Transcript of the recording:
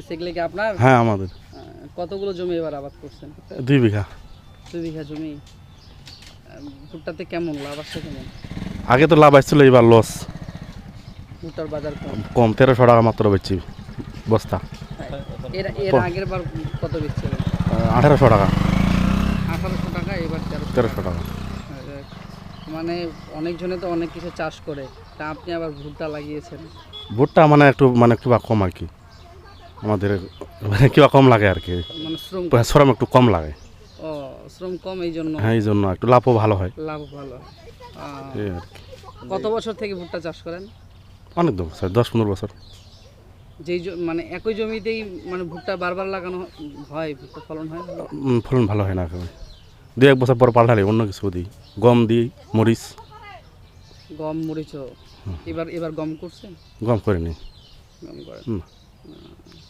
সেগুলো কি আপনার? হ্যাঁ আমাদের। কতগুলো জমি এবার আবাদ করছেন? 2 বিঘা। 2 বিঘা জমি। ভুট্টাতে কেমন লাভ আসছে কেমন? আগে তো লাভ আসছিল, এবার লস। ভুট্টার বাজার কম। কম 1300 টাকা মাত্র বেচছি বস্তা। এর আগের বার কত বেচছিলেন? 1800 টাকা। 1800 টাকা, এবার 1300 টাকা। মানে অনেকজনে তো অনেক কিছু চাষ করে, তা আপনি আবার ভুট্টা লাগিয়েছেন। ভুট্টা মানে একটু কিবা কম আর কি, আমাদের মানে কিবা কম লাগে আর কি, মানে শ্রম একটু কম লাগে। ও, শ্রম কম, এই জন্য। হ্যাঁ, এই জন্য একটু লাভও ভালো হয়। লাভ ভালো। এই আর কি। কত বছর থেকে ভুট্টা চাষ করেন? অনেক দিন স্যার, 10-15 বছর। যেই মানে একই জমিতেই মানে ভুট্টা বারবার লাগানো হয়, ভুট্টা ফলন হয় ভালো? ফলন ভালো হয় না একেবারে, 2-1 বছর পর পাল্টালে অন্য কিছু দিই, গম দিই, মরিচ। গম, মরিচও। এবার গম করছেন? গম করিনি। গম করেন।